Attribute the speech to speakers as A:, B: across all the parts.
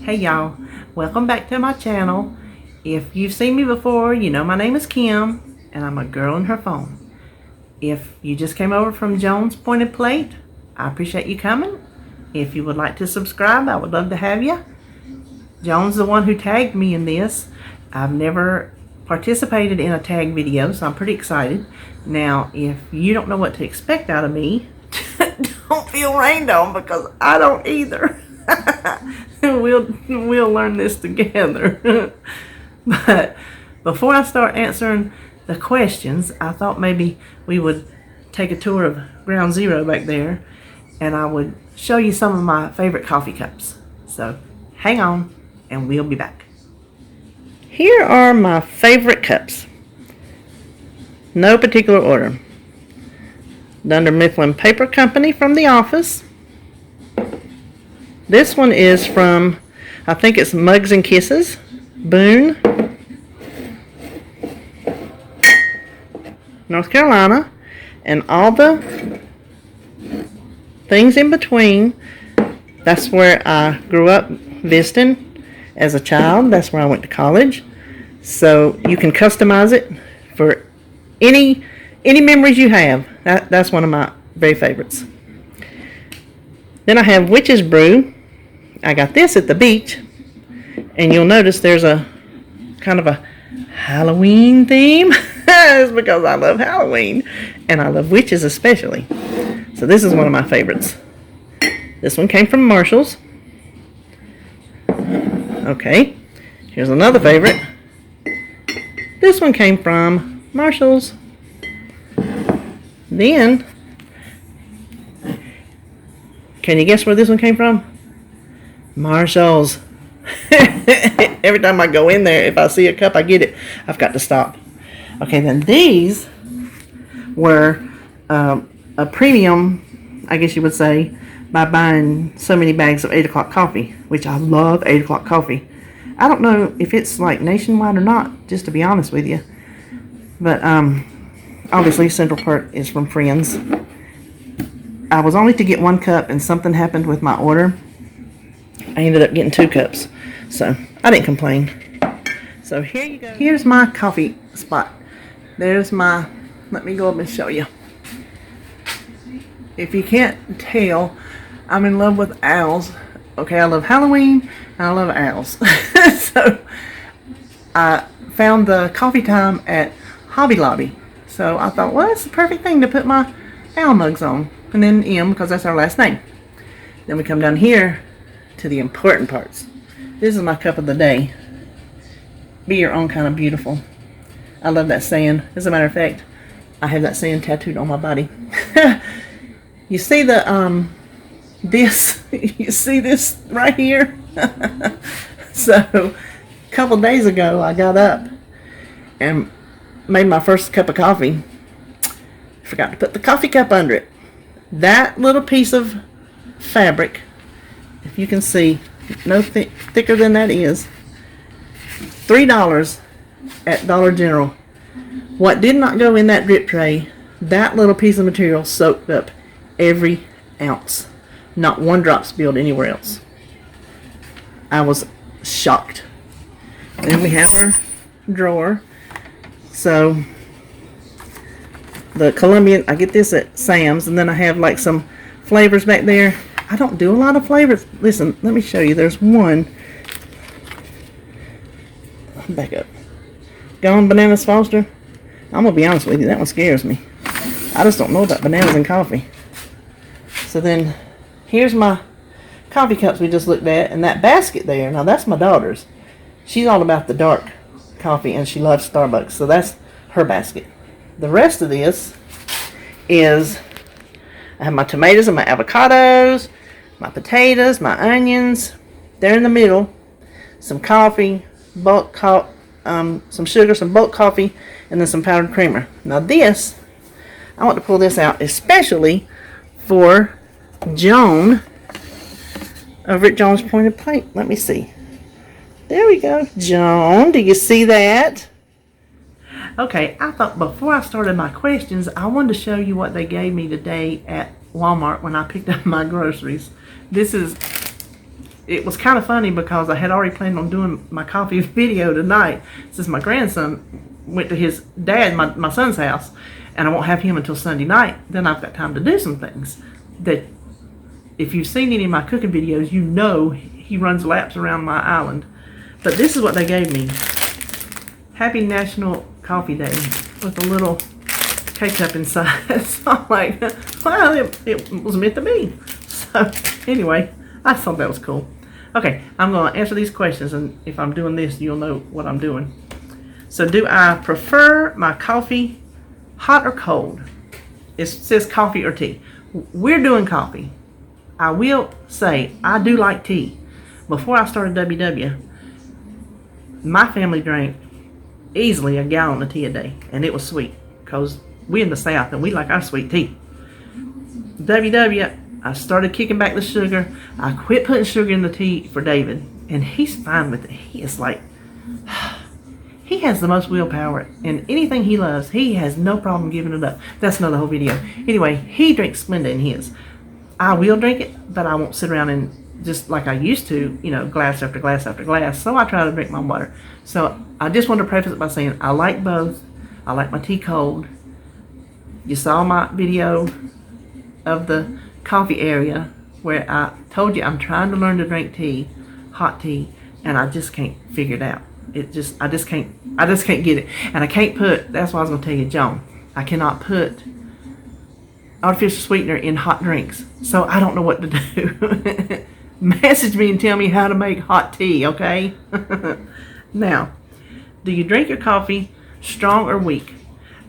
A: Hey y'all, welcome back to my channel. If you've seen me before, you know my name is Kim and I'm a girl in her phone. If you just came over from Joan's Pointed Plate, I appreciate you coming. If you would like to subscribe, I would love to have you. Joan's the one who tagged me in this. I've never participated in a tag video, so I'm pretty excited. Now, if you don't know what to expect out of me, don't feel rained on because I don't either. We'll learn this together. But before I start answering the questions, I thought maybe we would take a tour of Ground Zero back there and I would show you some of my favorite coffee cups. So hang on and we'll be back. Here are my favorite cups. No particular order. Dunder Mifflin Paper Company from the office. This one is from, I think it's Mugs and Kisses, Boone, North Carolina, and all the things in between. That's where I grew up visiting as a child. That's where I went to college. So you can customize it for any memories you have. That's one of my very favorites. Then I have Witch's Brew. I got this at the beach, and you'll notice there's a kind of a Halloween theme. It's because I love Halloween, and I love witches especially. So this is one of my favorites. This one came from Marshall's. Okay, here's another favorite. This one came from Marshall's. Then, can you guess where this one came from? Marshall's. Every time I go in there, if I see a cup, I get it. I've got to stop. Okay, then these were a premium, I guess you would say, by buying so many bags of 8 o'clock coffee, which I love 8 o'clock coffee. I don't know if it's like nationwide or not, just to be honest with you. But obviously Central Perk is from Friends. I was only to get 1 cup and something happened with my order. I ended up getting 2 cups, so I didn't complain. So here you go. Here's my coffee spot. There's my, let me go up and show you. If you can't tell, I'm in love with owls. Okay, I love Halloween and I love owls. So I found the coffee time at Hobby Lobby. So I thought, well, that's the perfect thing to put my owl mugs on. And then M, because that's our last name. Then we come down here to the important parts. This is my cup of the day. Be your own kind of beautiful. I love that saying. As a matter of fact, I have that saying tattooed on my body. You see the you see this right here? So a couple days ago I got up and made my first cup of coffee. Forgot to put the coffee cup under it. That little piece of fabric, if you can see, no thicker than that is, $3 at Dollar General. What did not go in that drip tray, that little piece of material soaked up every ounce. Not one drop spilled anywhere else. I was shocked. And then we have our drawer. So the Colombian, I get this at Sam's, and then I have like some flavors back there. I don't do a lot of flavors. Listen, let me show you. There's one. Back up. Gone Bananas Foster. I'm going to be honest with you. That one scares me. I just don't know about bananas and coffee. So then, here's my coffee cups we just looked at. And that basket there. Now, that's my daughter's. She's all about the dark coffee. And she loves Starbucks. So that's her basket. The rest of this is, I have my tomatoes and my avocados, my potatoes, my onions. They're in the middle. Some coffee, some sugar, some bulk coffee, and then some powdered creamer. Now this, I want to pull this out especially for Joan over at Joan's Pointed Plate. Let me see. There we go. Joan, do you see that? Okay, I thought before I started my questions, I wanted to show you what they gave me today at Walmart when I picked up my groceries. This is it was kind of funny because I had already planned on doing my coffee video tonight since my grandson went to his dad, my son's house, and I won't have him until Sunday night. Then I've got time to do some things that, if you've seen any of my cooking videos, you know he runs laps around my island. But this is what they gave me. Happy National Coffee Day with a little K-cup inside. So I'm like, well, it was meant to be. So anyway, I thought that was cool. Okay, I'm going to answer these questions, and if I'm doing this, you'll know what I'm doing. So, do I prefer my coffee hot or cold? It says coffee or tea. We're doing coffee. I will say I do like tea. Before I started WW, my family drank easily a gallon of tea a day, and it was sweet because we in the South and we like our sweet tea. WW, I started kicking back the sugar. I quit putting sugar in the tea for David, and he's fine with it. He is like, he has the most willpower, and anything he loves, he has no problem giving it up. That's another whole video. Anyway, he drinks Splenda in his. I will drink it, but I won't sit around and just like I used to, you know, glass after glass after glass. So I try to drink my water. So I just want to preface it by saying I like both. I like my tea cold. You saw my video of the coffee area where I told you I'm trying to learn to drink tea, hot tea, and I just can't figure it out. I just can't get it. And I can't put, that's why I was going to tell you, Joan, I cannot put artificial sweetener in hot drinks. So I don't know what to do. Message me and tell me how to make hot tea, okay? Now, do you drink your coffee strong or weak?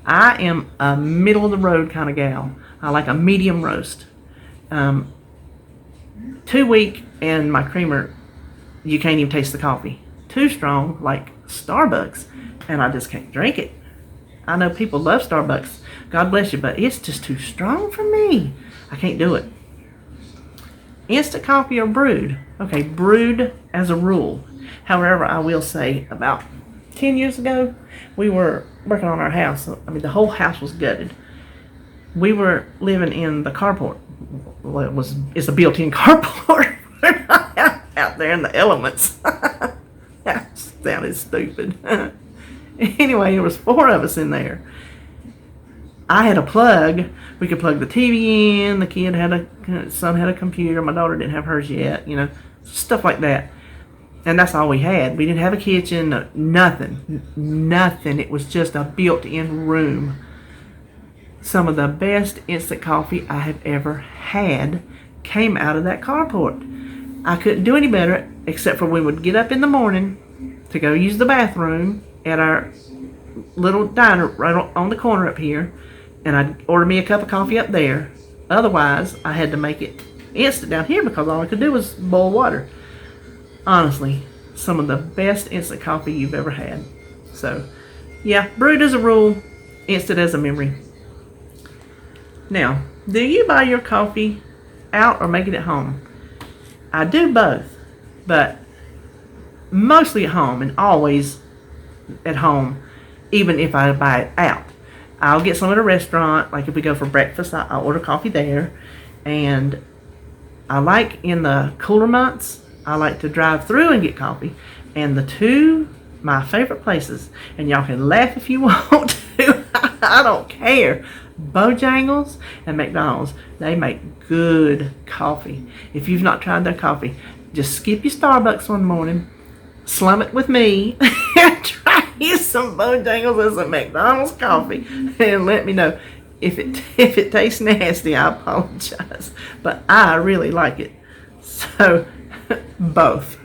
A: I am a middle of the road kind of gal. I like a medium roast. Too weak and my creamer, you can't even taste the coffee. Too strong, like Starbucks, and I just can't drink it. I know people love Starbucks. God bless you, but it's just too strong for me. I can't do it. Instant coffee or brewed? Okay, brewed as a rule. However, I will say about 10 years ago, we were working on our house. I mean, the whole house was gutted. We were living in the carport. Well, it's a built-in carport. We're not out there in the elements. That sounded stupid. Anyway, there was 4 of us in there. I had a plug. We could plug the TV in. The kid son had a computer. My daughter didn't have hers yet. You know, stuff like that. And that's all we had. We didn't have a kitchen. Nothing. It was just a built-in room. Some of the best instant coffee I have ever had came out of that carport. I couldn't do any better except for we would get up in the morning to go use the bathroom at our little diner right on the corner up here, and I'd order me a cup of coffee up there. Otherwise, I had to make it instant down here because all I could do was boil water. Honestly, some of the best instant coffee you've ever had. So, yeah, brewed as a rule, instant as a memory. Now, do you buy your coffee out or make it at home? I do both, but mostly at home and always at home, even if I buy it out. I'll get some at a restaurant, like if we go for breakfast, I'll order coffee there. And I like in the cooler months, I like to drive through and get coffee. And my favorite places, and y'all can laugh if you want to, I don't care. Bojangles and McDonald's, they make good coffee. If you've not tried their coffee, just skip your Starbucks one morning, slum it with me, and try some Bojangles and some McDonald's coffee, and let me know. If it tastes nasty, I apologize, but I really like it. So, both.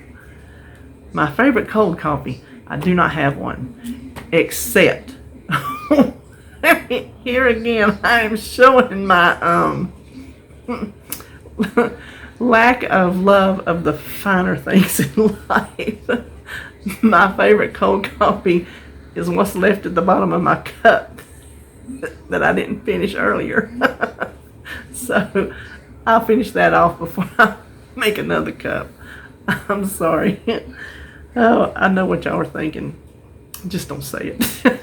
A: My favorite cold coffee, I do not have one, except here again, I am showing my lack of love of the finer things in life. My favorite cold coffee is what's left at the bottom of my cup that I didn't finish earlier. So I'll finish that off before I make another cup. I'm sorry. Oh, I know what y'all are thinking. Just don't say it.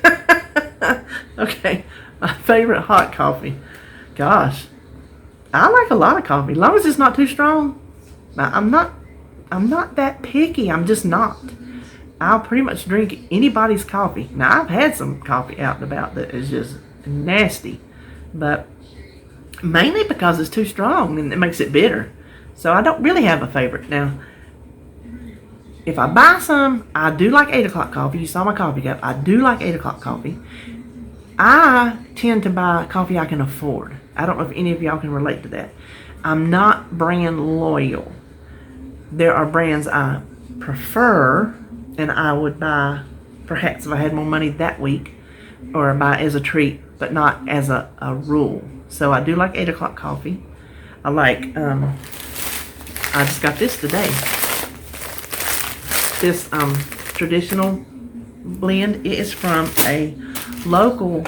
A: Okay, my favorite hot coffee. Gosh, I like a lot of coffee, as long as it's not too strong. Now, I'm not I'm not that picky. I'm just not. I'll pretty much drink anybody's coffee. Now, I've had some coffee out and about that is just nasty, but mainly because it's too strong and it makes it bitter. So I don't really have a favorite. Now, if I buy some, I do like 8 o'clock coffee. You saw my coffee cup. I do like 8 o'clock coffee. I tend to buy coffee I can afford. I don't know if any of y'all can relate to that. I'm not brand loyal. There are brands I prefer, and I would buy perhaps if I had more money that week, or buy as a treat, but not as a rule. So I do like 8 o'clock coffee. I like, I just got this today. This traditional blend. It is from a local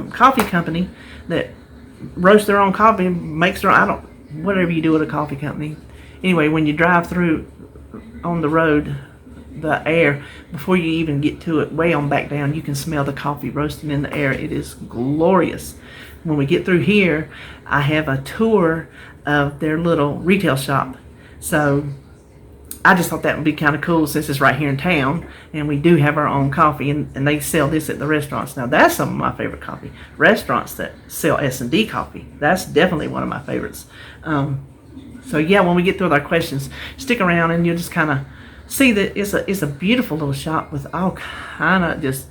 A: coffee company that roasts their own coffee, makes their own, whatever you do with a coffee company. Anyway, when you drive through on the road, the air, before you even get to it, way on back down, you can smell the coffee roasting in the air. It is glorious. When we get through here, I have a tour of their little retail shop. So I just thought that would be kind of cool since it's right here in town, and we do have our own coffee, and they sell this at the restaurants. Now, that's some of my favorite coffee. Restaurants that sell S&D coffee, that's definitely one of my favorites. So yeah, when we get through with our questions, stick around and you'll just kind of see that it's a beautiful little shop with all kind of just,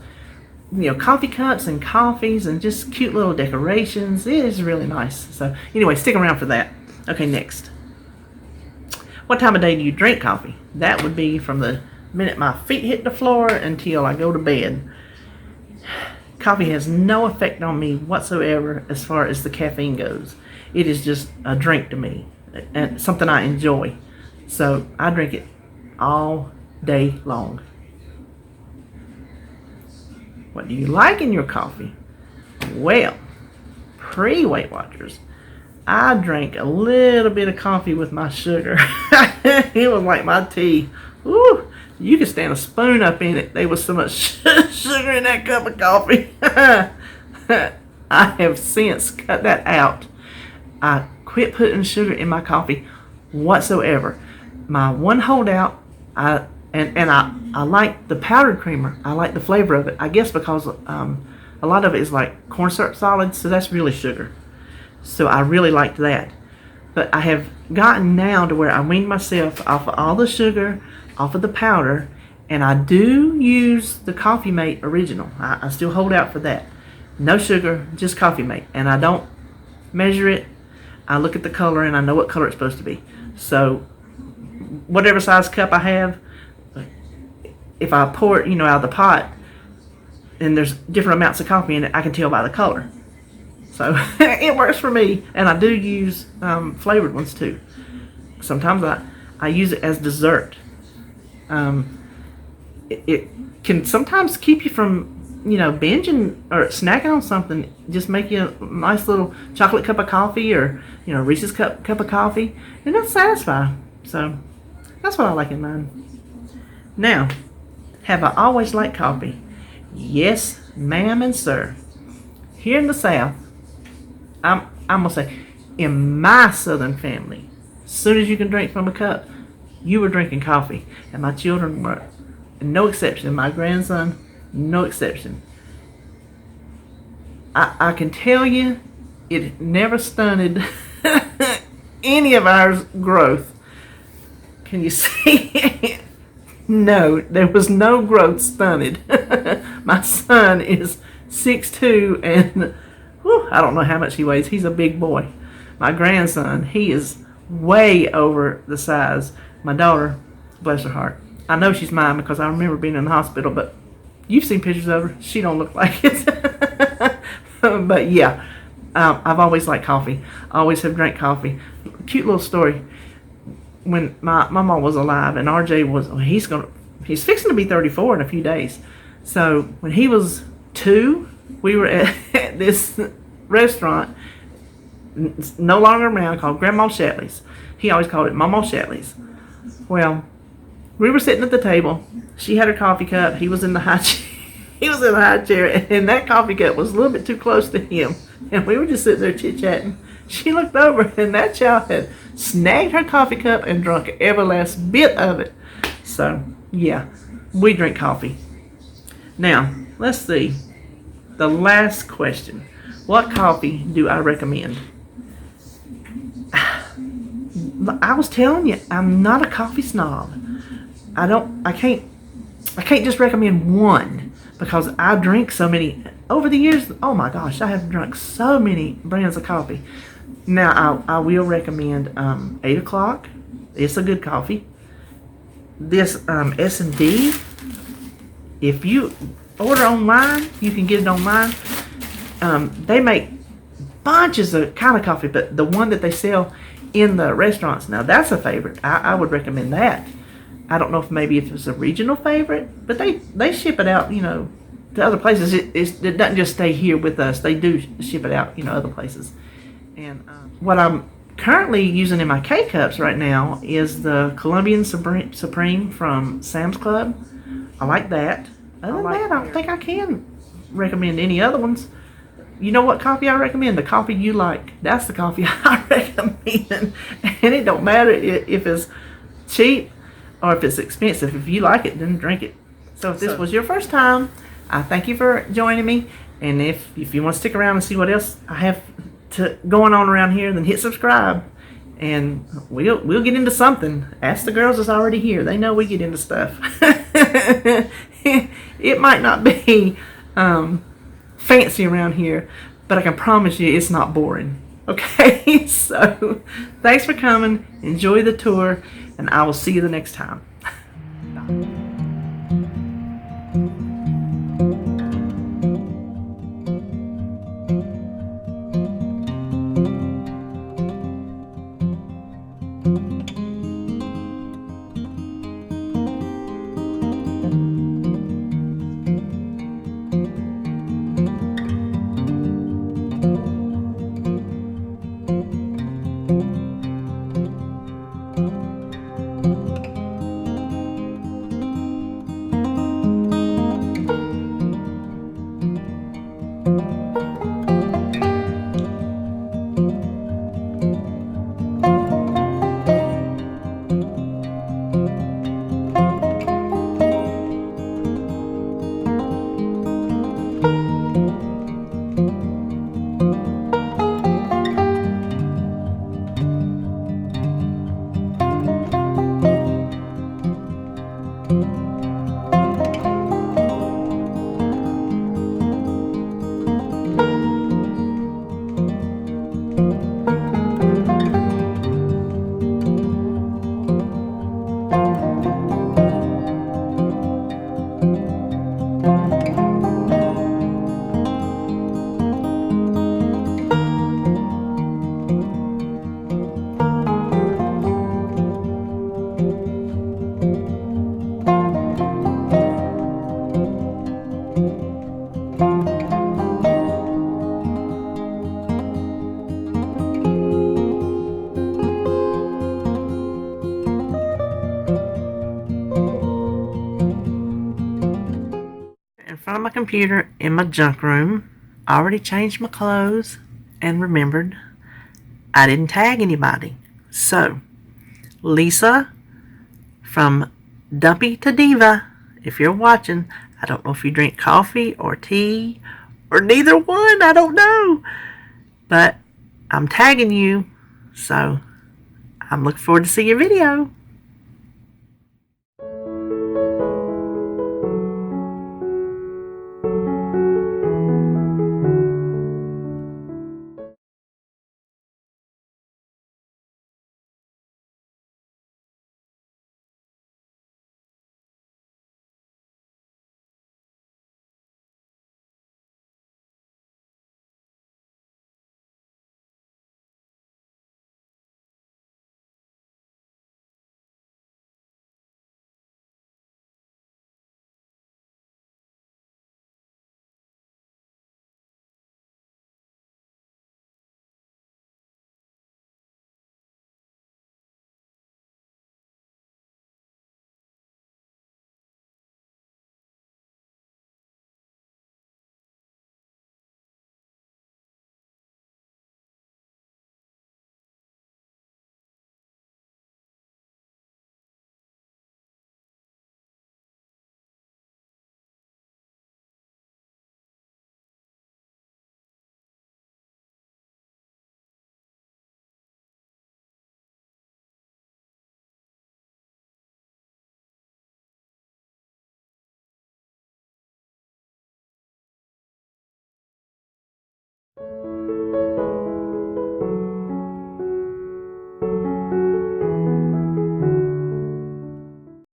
A: coffee cups and coffees and just cute little decorations. It is really nice. So anyway, stick around for that. Okay, next. What time of day do you drink coffee? That would be from the minute my feet hit the floor until I go to bed. Coffee has no effect on me whatsoever as far as the caffeine goes. It is just a drink to me and something I enjoy. So I drink it all day long. What do you like in your coffee? Well, pre-Weight Watchers, I drank a little bit of coffee with my sugar. It was like my tea. Woo! You could stand a spoon up in it. There was so much sugar in that cup of coffee. I have since cut that out. I quit putting sugar in my coffee whatsoever. My one holdout, I like the powdered creamer. I like the flavor of it. I guess because a lot of it is like corn syrup solids, so that's really sugar. So I really liked that. But I have gotten now to where I weaned myself off of all the sugar, off of the powder, and I do use the Coffee Mate original. I still hold out for that. No sugar, just Coffee Mate. And I don't measure it. I look at the color and I know what color it's supposed to be. So whatever size cup I have, if I pour it, out of the pot, and there's different amounts of coffee in it, I can tell by the color. So it works for me, and I do use flavored ones too. Sometimes I use it as dessert. It can sometimes keep you from binging or snacking on something. Just make you a nice little chocolate cup of coffee, or Reese's cup of coffee, and it'll satisfy. So that's what I like in mine. Now, have I always liked coffee? Yes, ma'am and sir. Here in the South, I'm gonna say, in my Southern family, as soon as you can drink from a cup, you were drinking coffee, and my children were no exception. My grandson, no exception. I can tell you, it never stunted any of our growth. Can you see it? No, there was no growth stunted. My son is 6'2", and I don't know how much he weighs. He's a big boy. My grandson, he is way over the size. My daughter, bless her heart, I know she's mine because I remember being in the hospital, but you've seen pictures of her. She don't look like it. But yeah, I've always liked coffee. I always have drank coffee. Cute little story. When my mom was alive, and RJ was, he's fixing to be 34 in a few days. So when he was 2, we were at this restaurant, no longer around, called Grandma Shatley's. He always called it Mama Shatley's. Well, we were sitting at the table. She had her coffee cup. He was in the high chair. He was in the high chair, and that coffee cup was a little bit too close to him. And we were just sitting there chit-chatting. She looked over and that child had snagged her coffee cup and drunk every last bit of it. So, yeah, we drink coffee. Now, let's see. The last question. What coffee do I recommend? I was telling you, I'm not a coffee snob. I can't just recommend one because I drink so many over the years. Oh my gosh, I have drunk so many brands of coffee. Now I will recommend 8 o'clock. It's a good coffee. This S&D. If you order online, you can get it online. They make bunches of kind of coffee, but the one that they sell in the restaurants, now that's a favorite. I would recommend that. I don't know if it's a regional favorite, but they ship it out, to other places. It doesn't just stay here with us. They do ship it out, other places. And what I'm currently using in my K-Cups right now is the Colombian Supreme from Sam's Club. I like that. Other than that, I don't think I can recommend any other ones. You know what coffee I recommend? The coffee you like. That's the coffee I recommend. And it don't matter if it's cheap or if it's expensive. If you like it, then drink it. So if this was your first time, I thank you for joining me. And if you want to stick around and see what else I have going on around here, then hit subscribe. And we'll get into something. Ask the girls that's already here. They know we get into stuff. It might not be fancy around here, but I can promise you it's not boring. Okay, so thanks for coming. Enjoy the tour, and I will see you the next time. In front of my computer in my junk room. I already changed my clothes and remembered I didn't tag anybody. So, Lisa from Dumpy to Diva, if you're watching, I don't know if you drink coffee or tea or neither one, I don't know. But I'm tagging you, so I'm looking forward to see your video.